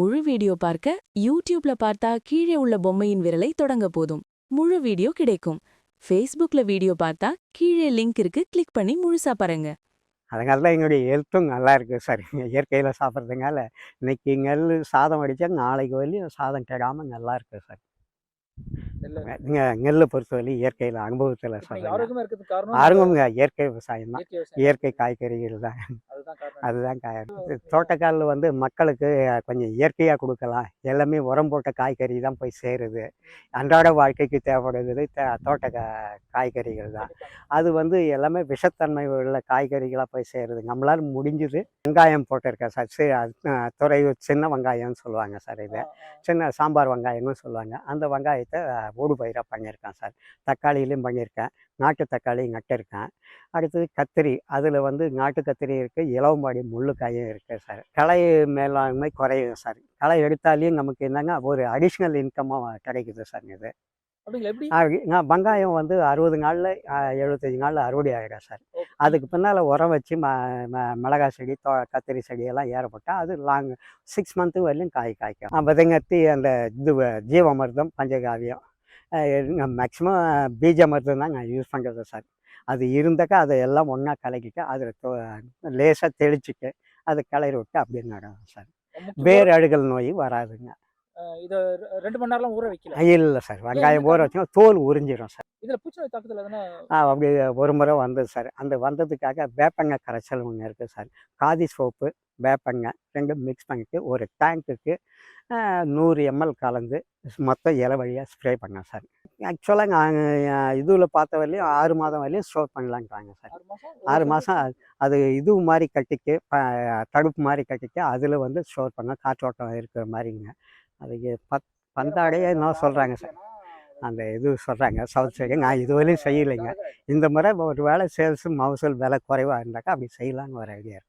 முழு வீடியோ பார்க்க யூடியூப்ல பார்த்தா கீழே உள்ள பொம்மையின் விரலை தொடங்க போதும் முழு வீடியோ கிடைக்கும். ஃபேஸ்புக்ல வீடியோ பார்த்தா கீழே லிங்க் இருக்கு, கிளிக் பண்ணி முழுசா பாருங்க. அதனால தான் எங்களுடைய ஹெல்த்தும் நல்லா இருக்குது சார். இயற்கையில் சாப்பிட்றதுனால இன்னைக்கு சாதம் வடித்தா நாளைக்கு வரையும் சாதம் கெடாமல் நல்லா இருக்குது சார். நெல்லை பொறுத்தவரை இயற்கையில் அனுபவத்தில் சொல்கிறேன். ஆரோக்கியமாக இயற்கை விவசாயம் தான், இயற்கை காய்கறிகள் தான். அதுதான் தோட்டக்காலில் வந்து மக்களுக்கு கொஞ்சம் இயற்கையாக கொடுக்கலாம். எல்லாமே உரம் போட்ட காய்கறி தான் போய் சேருது. அன்றாட வாழ்க்கைக்கு தேவைப்படுறது தோட்ட காய்கறிகள் தான். அது வந்து எல்லாமே விஷத்தன்மை உள்ள காய்கறிகளாக போய் சேருது. நம்மளால் முடிஞ்சது வெங்காயம் போட்டிருக்கேன் சார். துறை சின்ன வெங்காயம்னு சொல்லுவாங்க சார். இதை சின்ன சாம்பார் வெங்காயம்னு சொல்லுவாங்க. அந்த வெங்காயத்தை ஊடுபயிராக பண்ணியிருக்கேன் சார். தக்காளியிலையும் பண்ணியிருக்கேன், நாட்டு தக்காளி நட்டிருக்கேன். அடுத்தது கத்திரி, அதில் வந்து நாட்டு கத்திரி இருக்குது, இலவம்பாடி முள்ளுக்காயும் இருக்குது சார். களை மேலாண்மை குறையும் சார். களை எடுத்தாலையும் நமக்கு என்னங்க ஒரு அடிஷ்னல் இன்கமாக கிடைக்குது சார். இது வெங்காயம் வந்து 60 நாளில் 75 நாளில் அறுவடை ஆகிடும் சார். அதுக்கு பின்னால் உரம் வச்சு மிளகாய் செடி கத்திரி செடியெல்லாம் ஏறப்பட்டால் அது லாங் 6 மந்த்து வரையிலும் காய்க்கும். விதைங்கத்தி அந்த இது ஜீவாமிர்தம், பஞ்சகாவியம், மேக்ஸிமம் பீஜாமிர்தம் தான் நான் யூஸ் பண்ணுறது சார். அது இருந்தாக்கா அதை எல்லாம் ஒன்றா கலக்கிட்டு அதில் லேசாக தெளிச்சுட்டு அதை கிளறி விட்டு அப்படியே நடும் சார். வேறு அழுகல் நோய் வராதுங்க. இதை 2 மணி நேரம்லாம் ஊற வைக்கல? இல்லை சார், வெங்காயம் ஊற வச்சோம்னா தோல் உறிஞ்சிடும் சார். இதில் பூச்சி தாக்குதல் எதுனா? அப்படி ஒரு முறை வந்தது சார். அந்த வந்ததுக்காக வேப்பெண்ணெய் கரைச்சல் ஒன்று இருக்குது சார். காதி சோப்பு, வேப்பெண்ணெய் 2 மிக்ஸ் பண்ணிவிட்டு ஒரு டேங்க்குக்கு 100 ml கலந்து மொத்தம் இலை வழியாக ஸ்ப்ரே பண்ணேன் சார். ஆக்சுவலாக நாங்கள் இதில் பார்த்த வரையிலையும் 6 மாதம் வரையிலும் ஸ்டோர் பண்ணலான்ட்டாங்க சார். 6 மாதம் அது இது மாதிரி கட்டிக்கு தடுப்பு மாதிரி கட்டிக்கு அதில் வந்து ஸ்டோர் பண்ண காற்றோட்டம் இருக்கிற மாதிரிங்க. அதுக்கு பந்தாடையே இன்னும் சொல்கிறாங்க சார். அந்த இது சொல்கிறாங்க சவுத் சைடு. நான் இதுவரையும் செய்யலைங்க. இந்த முறை ஒரு வேளை சேல்ஸு மகசூல் விலை குறைவாக இருந்தாக்கா அப்படி செய்யலான்னு ஒரு ஐடியா இருக்குது.